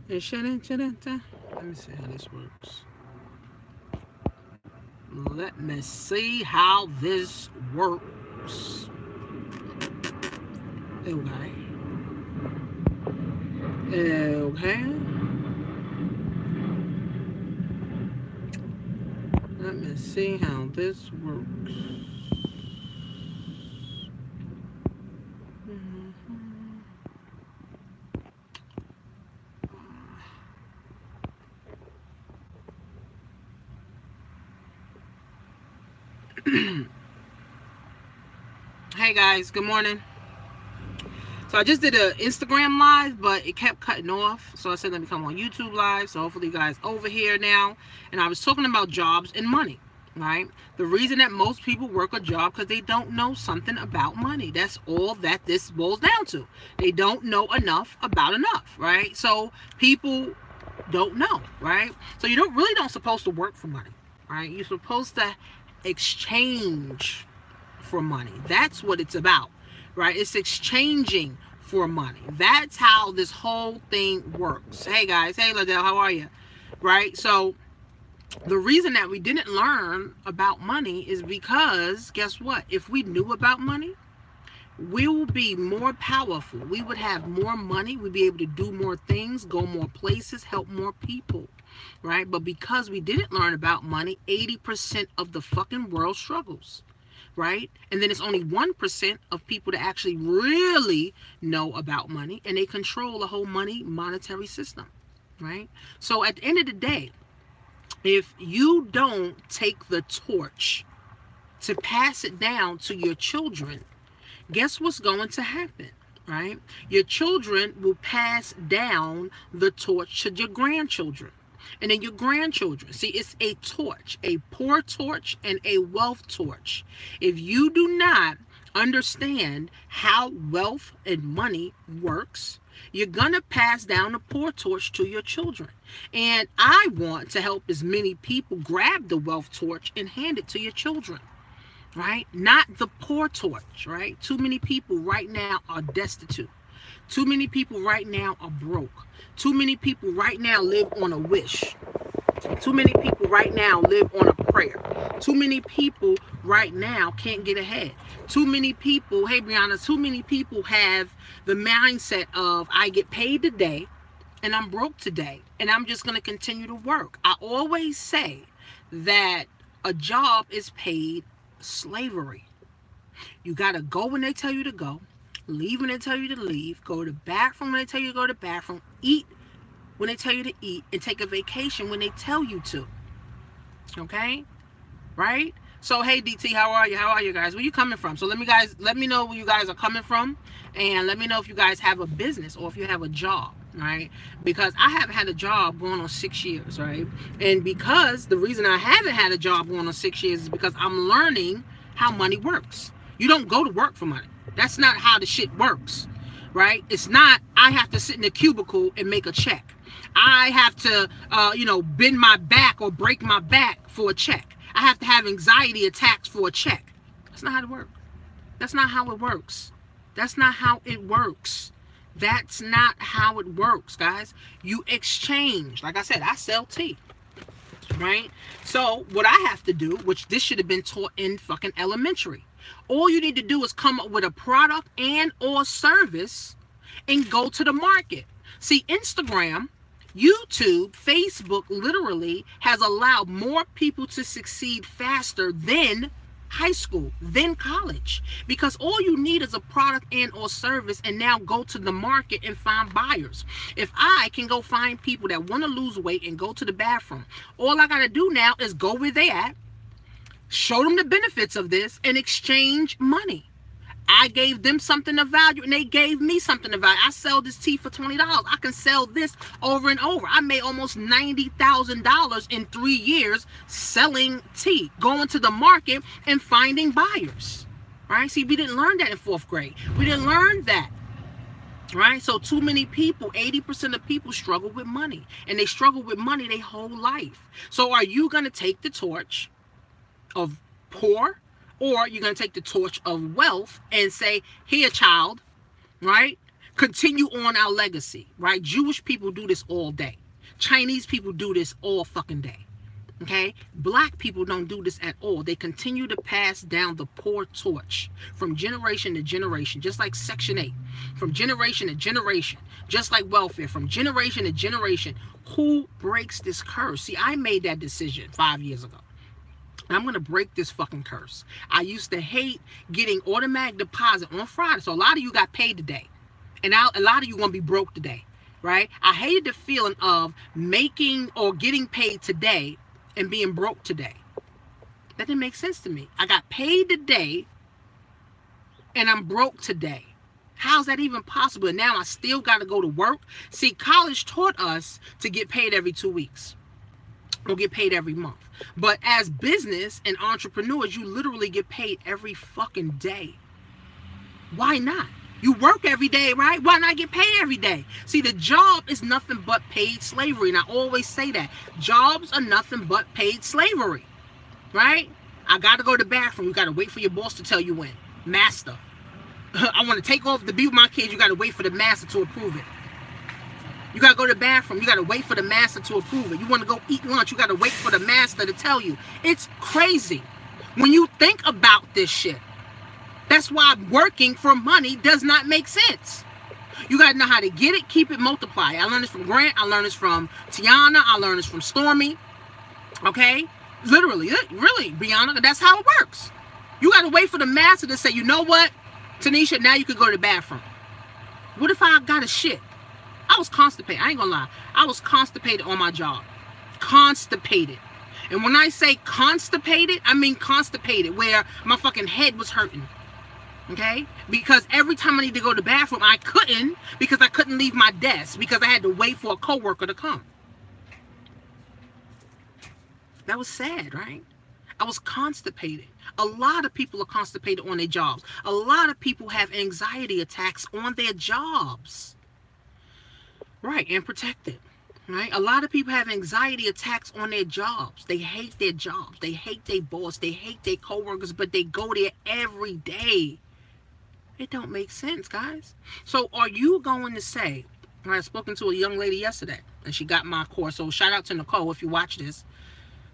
It shouldn't. Let me see how this works. Let me see how this works. Okay. Okay. Let me see how this works. Hey guys, good morning. So I just did an Instagram live, but it kept cutting off. So I said, let me come on YouTube live. So hopefully you guys over here now. And I was talking about jobs and money, right? The reason that most people work a job because they don't know something about money. That's all that this boils down to. They don't know enough about enough, right? So people don't know, right? So you don't supposed to work for money, right? You're supposed to exchange for money. That's what it's about, right? It's exchanging for money. That's how this whole thing works. Hey guys, hey Liddell, how are you? Right? So the reason that we didn't learn about money is because guess what? If we knew about money, we will be more powerful. We would have more money. We'd be able to do more things, go more places, help more people, right? But because we didn't learn about money, 80% of the fucking world struggles, right? And then it's only 1% of people that actually really know about money, and they control the whole monetary system, right? So at the end of the day, if you don't take the torch to pass it down to your children, guess what's going to happen, right? Your children will pass down the torch to your grandchildren. And then your grandchildren. See, it's a torch, a poor torch and a wealth torch. If you do not understand how wealth and money works, you're going to pass down the poor torch to your children. And I want to help as many people grab the wealth torch and hand it to your children, right? Not the poor torch, right? Too many people right now are destitute. Too many people right now are broke. Too many people right now live on a wish. Too many people right now live on a prayer. Too many people right now can't get ahead. Too many people, hey Brianna, too many people have the mindset of I get paid today and I'm broke today and I'm just going to continue to work. I always say that a job is paid slavery. You got to go when they tell you to go, leave when they tell you to leave, go to the bathroom when they tell you to go to the bathroom, eat when they tell you to eat, and take a vacation when they tell you to. Okay? Right? So, hey DT, how are you? How are you guys? Where you coming from? So let me know where you guys are coming from, and let me know if you guys have a business or if you have a job, right? Because I haven't had a job going on 6 years, right? And because the reason I haven't had a job going on 6 years is because I'm learning how money works. You don't go to work for money. That's not how the shit works, right? It's not I have to sit in a cubicle and make a check. I have to, bend my back or break my back for a check. I have to have anxiety attacks for a check. That's not how it works. That's not how it works. That's not how it works. That's not how it works, guys. You exchange. Like I said, I sell tea, right? So what I have to do, which this should have been taught in fucking elementary, all you need to do is come up with a product and or service and go to the market. See, Instagram, YouTube, Facebook literally has allowed more people to succeed faster than high school, than college, because all you need is a product and or service, and now go to the market and find buyers. If I can go find people that want to lose weight and go to the bathroom, all I got to do now is go where they at, show them the benefits of this, and exchange money. I gave them something of value and they gave me something of value. I sell this tea for $20. I can sell this over and over. I made almost $90,000 in 3 years selling tea, going to the market and finding buyers. Right? See, we didn't learn that in 4th grade. We didn't learn that. Right? So too many people, 80% of people struggle with money, and they struggle with money their whole life. So are you going to take the torch of poor, or you're going to take the torch of wealth and say, here, child, right? continue on our legacy, right? Jewish people do this all day. Chinese people do this all fucking day. Okay? Black people don't do this at all. They continue to pass down the poor torch from generation to generation, just like Section 8, from generation to generation, just like welfare, from generation to generation. Who breaks this curse? See, I made that decision 5 years ago. I'm going to break this fucking curse. I used to hate getting automatic deposit on Friday. So a lot of you got paid today. And a lot of you going to be broke today, right? I hated the feeling of making or getting paid today and being broke today. That didn't make sense to me. I got paid today and I'm broke today. How's that even possible? And now I still got to go to work. See, college taught us to get paid every 2 weeks or get paid every month. But as business and entrepreneurs, you literally get paid every fucking day. Why not? You work every day, right? Why not get paid every day? See, the job is nothing but paid slavery. And I always say that. Jobs are nothing but paid slavery, right? I got to go to the bathroom. You got to wait for your boss to tell you when. Master. I want to take off to be with my kids. You got to wait for the master to approve it. You got to go to the bathroom. You got to wait for the master to approve it. You want to go eat lunch. You got to wait for the master to tell you. It's crazy when you think about this shit. That's why working for money does not make sense. You got to know how to get it, keep it, multiply. I learned this from Grant. I learned this from Tiana. I learned this from Stormy. Okay? Literally, really, Brianna, that's how it works. You got to wait for the master to say, you know what, Tanisha, now you can go to the bathroom. What if I got a shit? I was constipated. I ain't gonna lie. I was constipated on my job. Constipated. And when I say constipated, I mean constipated, where my fucking head was hurting. Okay? Because every time I need to go to the bathroom, I couldn't, because I couldn't leave my desk, because I had to wait for a coworker to come. That was sad, right? I was constipated. A lot of people are constipated on their jobs. A lot of people have anxiety attacks on their jobs. Right, and protected. Right? A lot of people have anxiety attacks on their jobs. They hate their jobs. They hate their boss. They hate their coworkers, but they go there every day. It don't make sense, guys. So are you going to say, I was spoken to a young lady yesterday, and she got my course. So shout out to Nicole if you watch this.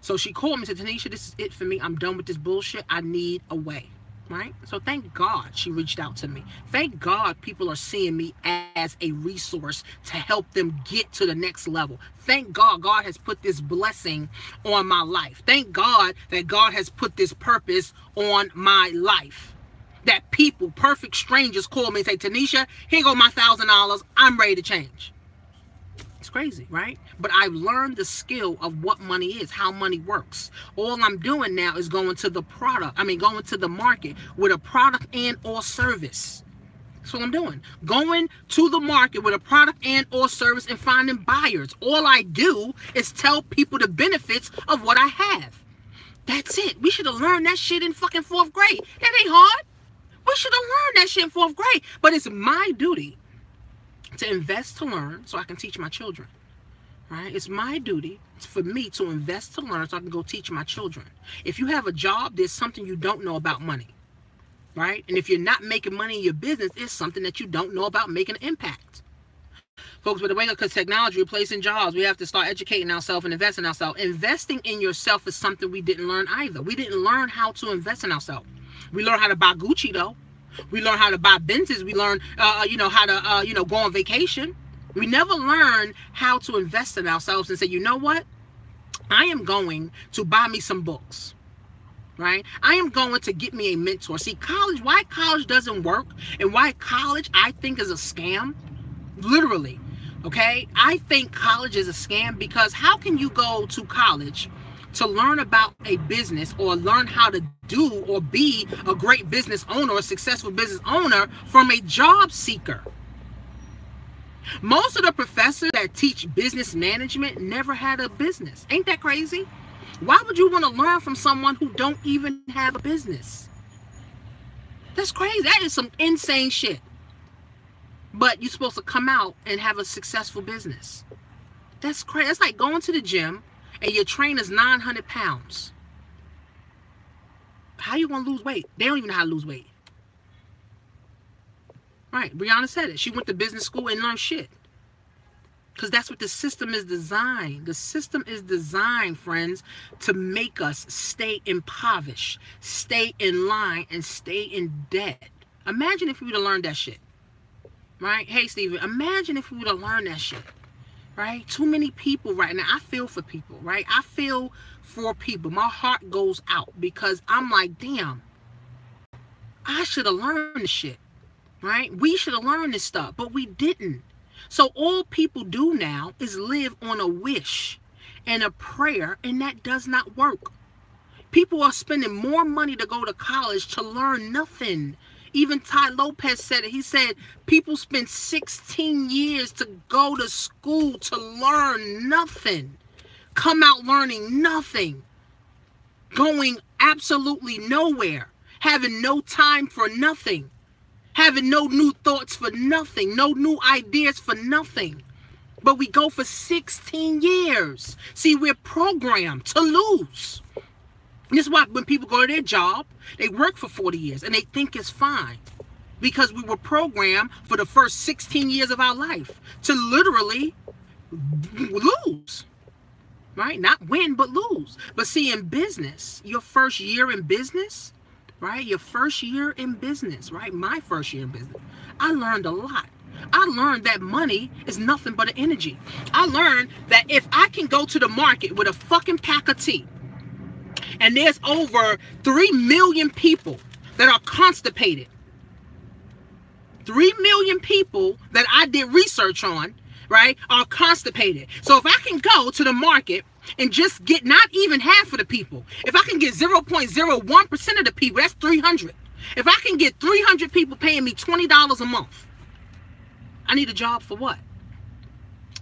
So she called me and said, Tanisha, this is it for me. I'm done with this bullshit. I need a way. Right? So thank God she reached out to me. Thank God people are seeing me as a resource to help them get to the next level. Thank God God has put this blessing on my life. Thank God that God has put this purpose on my life. That people, perfect strangers, call me and say, Tanisha, here go my $1,000. I'm ready to change. It's crazy, right? But I've learned the skill of what money is, how money works. All I'm doing now is going to the going to the market with a product and or service. That's what I'm doing. Going to the market with a product and or service and finding buyers. All I do is tell people the benefits of what I have. That's it. We should have learned that shit in fucking 4th grade. That ain't hard. We should have learned that shit in 4th grade. But it's my duty to invest to learn so I can teach my children. Right? It's my duty for me to invest to learn so I can go teach my children. If you have a job, there's something you don't know about money. Right? And if you're not making money in your business, it's something that you don't know about making an impact. Folks, with the way because technology replacing jobs, we have to start educating ourselves and investing in ourselves. Investing in yourself is something we didn't learn either. We didn't learn how to invest in ourselves. We learned how to buy Gucci though. We learned how to buy Benzes. We learned, how to, go on vacation. We never learned how to invest in ourselves and say, you know what? I am going to buy me some books, right? I am going to get me a mentor. See, college, why college doesn't work and why college, I think, is a scam, literally, okay? I think college is a scam because how can you go to college to learn about a business or learn how to do or be a great business owner or a successful business owner from a job seeker? Most of the professors that teach business management never had a business. Ain't that crazy? Why would you want to learn from someone who don't even have a business? That's crazy. That is some insane shit. But you're supposed to come out and have a successful business. That's crazy. That's like going to the gym and your trainer's 900 pounds. How you going to lose weight? They don't even know how to lose weight. Right. Brianna said it. She went to business school and learned shit. Because that's what the system is designed. The system is designed, friends, to make us stay impoverished, stay in line, and stay in debt. Imagine if we would have learned that shit. Right? Hey, Steven, imagine if we would have learned that shit. Right? Too many people right now. I feel for people, right? I feel for people. My heart goes out because I'm like, damn, I should have learned this shit. Right? We should have learned this stuff, but we didn't. So all people do now is live on a wish and a prayer, and that does not work. People are spending more money to go to college to learn nothing. Even Ty Lopez said it. He said people spend 16 years to go to school to learn nothing. Come out learning nothing. Going absolutely nowhere. Having no time for nothing. Having no new thoughts for nothing. No new ideas for nothing. But we go for 16 years. See, we're programmed to lose. This is why when people go to their job, they work for 40 years and they think it's fine. Because we were programmed for the first 16 years of our life to literally lose. Right? Not win, but lose. But see, in business, your first year in business, right? Your first year in business, right? My first year in business, I learned a lot. I learned that money is nothing but an energy. I learned that if I can go to the market with a fucking pack of tea, and there's over 3 million people that are constipated. 3 million people that I did research on, right, are constipated. So if I can go to the market and just get not even half of the people, if I can get 0.01% of the people, that's 300. If I can get 300 people paying me $20 a month, I need a job for what?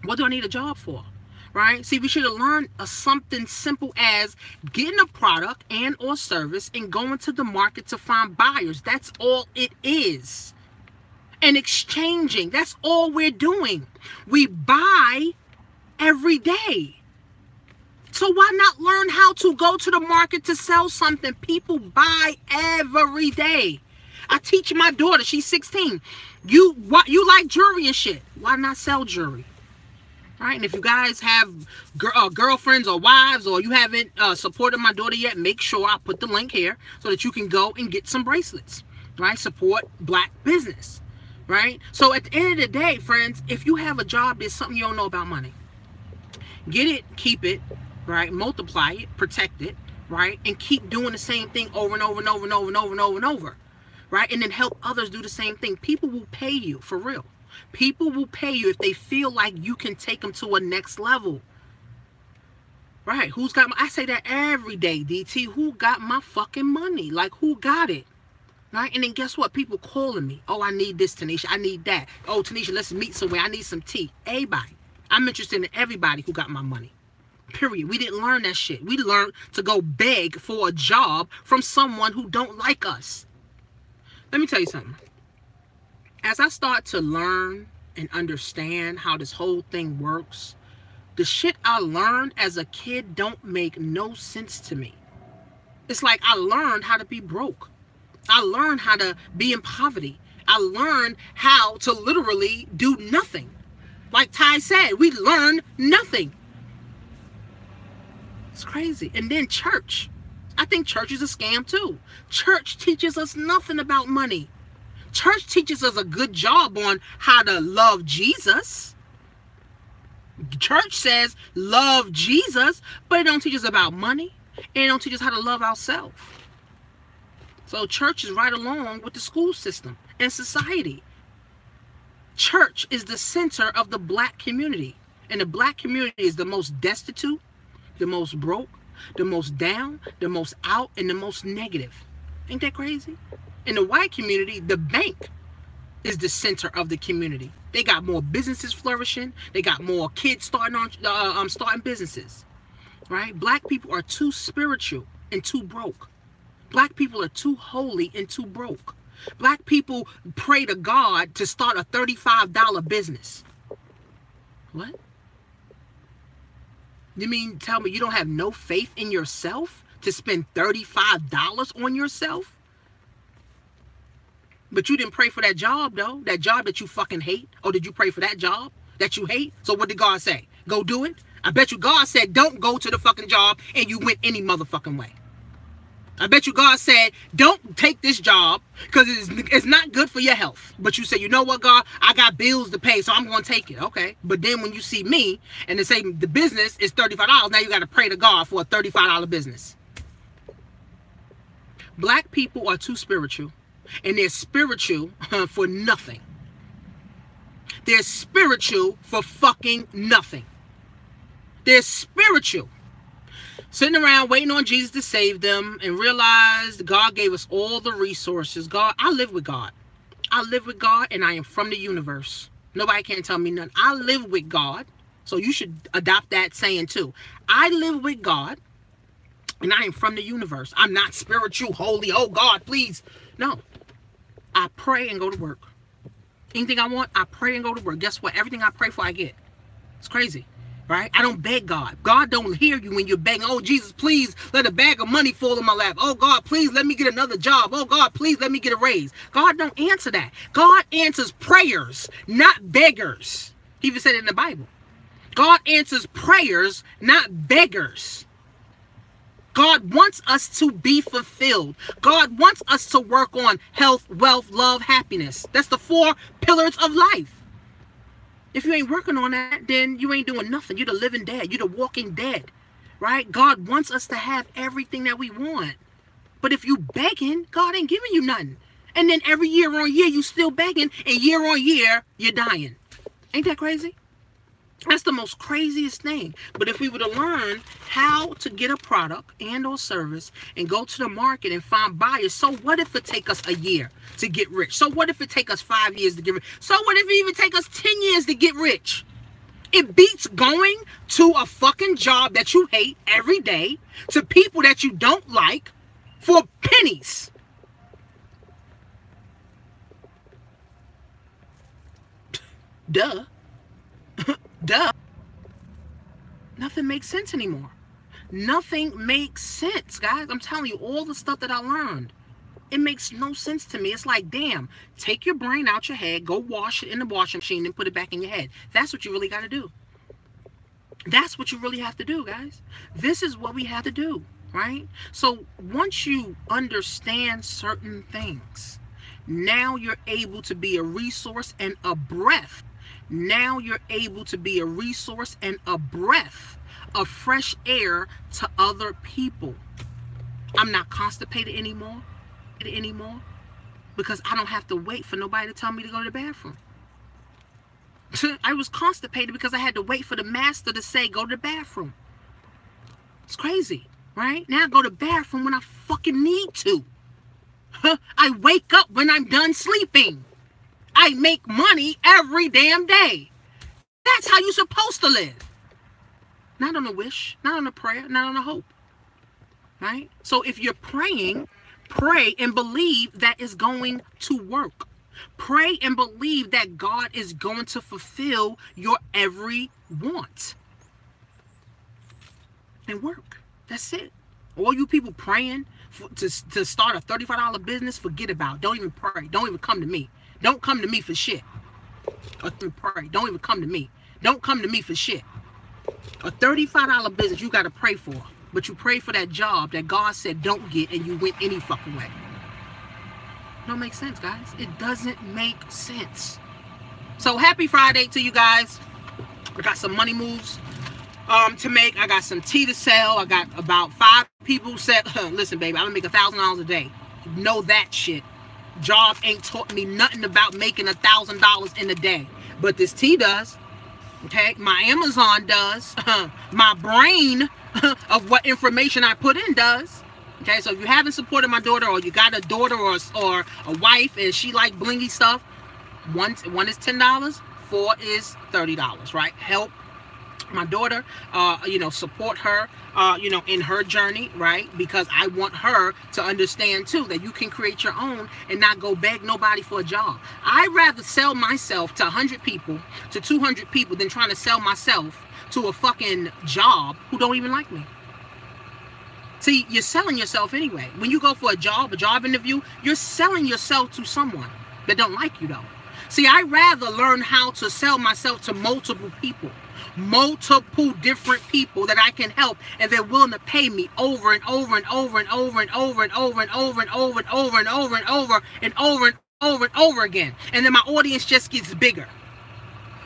What do I need a job for? Right? See, we should have learned something simple as getting a product and or service and going to the market to find buyers. That's all it is. And exchanging. That's all we're doing. We buy every day. So why not learn how to go to the market to sell something? People buy every day. I teach my daughter, she's 16. You like jewelry and shit. Why not sell jewelry? Right? And if you guys have girlfriends or wives, or you haven't supported my daughter yet, make sure I put the link here so that you can go and get some bracelets. Right? Support black business. Right? So at the end of the day, friends, if you have a job, there's something you don't know about money. Get it, keep it, right? Multiply it, protect it, right? And keep doing the same thing over and over and over and over and over and over and over. Right? And then help others do the same thing. People will pay you, for real. People will pay you if they feel like you can take them to a next level. Right? Who's got my, I say that every day, DT. Who got my fucking money? Like, who got it? Right? And then guess what? People calling me. Oh, I need this, Tanisha. I need that. Oh, Tanisha, let's meet somewhere. I need some tea. Everybody. I'm interested in everybody who got my money. Period. We didn't learn that shit. We learned to go beg for a job from someone who don't like us. Let me tell you something. As I start to learn and understand how this whole thing works, the shit I learned as a kid don't make no sense to me. It's like I learned how to be broke. I learned how to be in poverty. I learned how to literally do nothing. Like Ty said, we learned nothing. It's crazy. And then church. I think church is a scam too. Church teaches us nothing about money. Church teaches us a good job on how to love Jesus. Church says love Jesus, but it don't teach us about money. And it don't teach us how to love ourselves. So church is right along with the school system and society. Church is the center of the black community. And the black community is the most destitute, the most broke, the most down, the most out, and the most negative. Ain't that crazy? In the white community, the bank is the center of the community. They got more businesses flourishing. They got more kids starting businesses. Right? Black people are too spiritual and too broke. Black people are too holy and too broke. Black people pray to God to start a $35 business. What? You mean tell me you don't have no faith in yourself to spend $35 on yourself? But you didn't pray for that job, though. That job that you fucking hate. Or did you pray for that job that you hate? So what did God say? Go do it? I bet you God said don't go to the fucking job and you went any motherfucking way. I bet you God said don't take this job because it's not good for your health. But you say, you know what, God? I got bills to pay, so I'm going to take it. Okay. But then when you see me and they say the business is $35, now you got to pray to God for a $35 business. Black people are too spiritual. And they're spiritual for nothing. They're spiritual for fucking nothing. They're spiritual. Sitting around waiting on Jesus to save them and realized God gave us all the resources. God, I live with God. I live with God and I am from the universe. Nobody can tell me nothing. I live with God. So you should adopt that saying too. I live with God and I am from the universe. I'm not spiritual, holy. Oh God, please. No. I pray and go to work. Anything I want, I pray and go to work. Guess what? Everything I pray for, I get. It's crazy. Right? I don't beg God. God don't hear you when you're begging. Oh, Jesus, please let a bag of money fall in my lap. Oh, God, please let me get another job. Oh, God, please let me get a raise. God don't answer that. God answers prayers, not beggars. He even said it in the Bible. God answers prayers, not beggars. God wants us to be fulfilled. God wants us to work on health, wealth, love, happiness. That's the 4 pillars of life. If you ain't working on that, then you ain't doing nothing. You're the living dead. You're the walking dead, right? God wants us to have everything that we want. But if you begging, God ain't giving you nothing. And then every year on year, you still begging. And year on year, you're dying. Ain't that crazy? That's the most craziest thing. But if we were to learn how to get a product and or service and go to the market and find buyers, so what if it take us a year to get rich? So what if it take us 5 years to get rich? So what if it even take us 10 years to get rich? It beats going to a fucking job that you hate every day to people that you don't like for pennies. Duh. Duh. Nothing makes sense anymore. Nothing makes sense, guys. I'm telling you, all the stuff that I learned, it makes no sense to me. It's like, damn, take your brain out your head, go wash it in the washing machine and put it back in your head. That's what you really got to do. That's what you really have to do, guys. This is what we have to do, right? So once you understand certain things, now you're able to be a resource and a breath. Now you're able to be a resource and a breath of fresh air to other people. I'm not constipated anymore because I don't have to wait for nobody to tell me to go to the bathroom. I was constipated because I had to wait for the master to say, go to the bathroom. It's crazy, right? Now I go to the bathroom when I fucking need to. I wake up when I'm done sleeping. I make money every damn day. That's how you're supposed to live. Not on a wish, not on a prayer, not on a hope. Right? So if you're praying, pray and believe that it's going to work. Pray and believe that God is going to fulfill your every want. And work. That's it. All you people praying to start a $35 business, forget about it. Don't even pray. Don't even come to me. Don't come to me for shit. Or pray. Don't even come to me. Don't come to me for shit. A $35 business you got to pray for. But you pray for that job that God said don't get and you went any fucking way. Don't make sense, guys. It doesn't make sense. So happy Friday to you guys. I got some money moves to make. I got some tea to sell. I got about 5 people said, listen, baby, I'm going to make $1,000 a day. Know that shit. Job ain't taught me nothing about making $1,000 in a day, but this tea does. Okay, my Amazon does. My brain of what information I put in does. Okay, so if you haven't supported my daughter, or you got a daughter or a wife and she like blingy stuff, one is $10, 4 is $30. Right? Help my daughter, support her, in her journey, right? Because I want her to understand too that you can create your own and not go beg nobody for a job. I'd rather sell myself to 100 people, to 200 people than trying to sell myself to a fucking job who don't even like me. See, you're selling yourself anyway. When you go for a job interview, you're selling yourself to someone. that don't like you though. See, I'd rather learn how to sell myself to multiple people, multiple different people that I can help, and they're willing to pay me over and over and over and over and over and over and over and over and over and over and over and over and over and over again. And then my audience just gets bigger.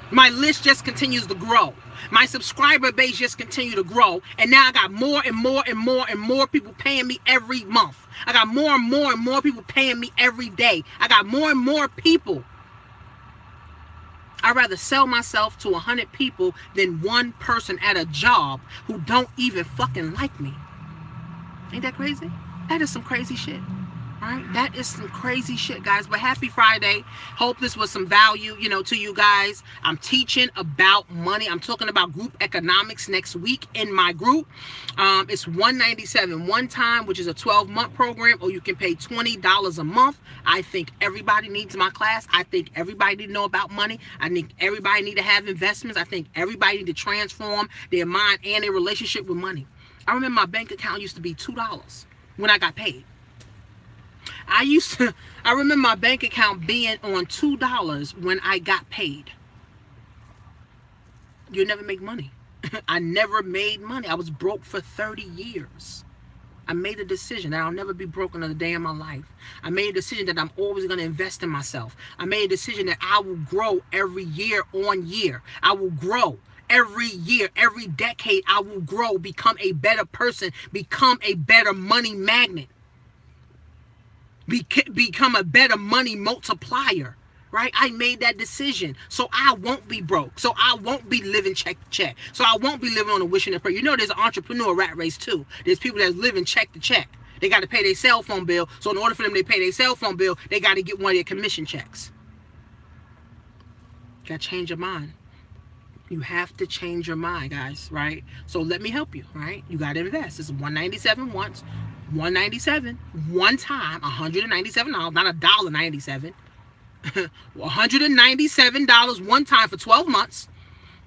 My list just continues to grow. My subscriber base just continue to grow. And now I got more and more and more and more people paying me every month. I got more and more and more people paying me every day. I got more and more people. I'd rather sell myself to 100 people than one person at a job who don't even fucking like me. Ain't that crazy? That is some crazy shit. Right? That is some crazy shit, guys. But happy Friday. Hope this was some value, you know, to you guys. I'm teaching about money. I'm talking about group economics next week in my group. It's $197 one time, which is a 12-month program, or you can pay $20 a month. I think everybody needs my class. I think everybody need to know about money. I think everybody need to have investments. I think everybody need to transform their mind and their relationship with money. I remember my bank account used to be $2 when I got paid. I remember my bank account being on $2 when I got paid. You never make money. I never made money. I was broke for 30 years. I made a decision that I'll never be broke another day in my life. I made a decision that I'm always going to invest in myself. I made a decision that I will grow every year on year. I will grow. Every year, every decade, I will grow, become a better person, become a better money magnet. Become a better money multiplier, right? I made that decision, so I won't be broke, so I won't be living check to check, so I won't be living on a wish and a prayer. You know, there's an entrepreneurial rat race too. There's people that live in check to check. They got to pay their cell phone bill, so in order for them to pay their cell phone bill, they got to get one of their commission checks. You got to change your mind. You have to change your mind, guys, right? So let me help you, right? You got to invest. It's $197 once. $197 one time, $197, not $1.97. $197 one time for 12 months,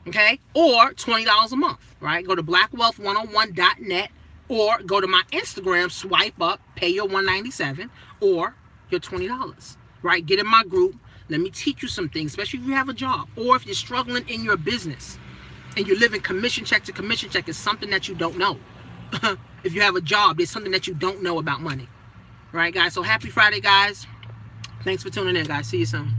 okay? Or $20 a month, right? Go to blackwealth101.net or go to my Instagram, swipe up, pay your $197 or your $20, right? Get in my group. Let me teach you some things, especially if you have a job or if you're struggling in your business and you're living commission check to commission check. Is something that you don't know. If you have a job, there's something that you don't know about money. Right, guys? So happy Friday, guys. Thanks for tuning in, guys. See you soon.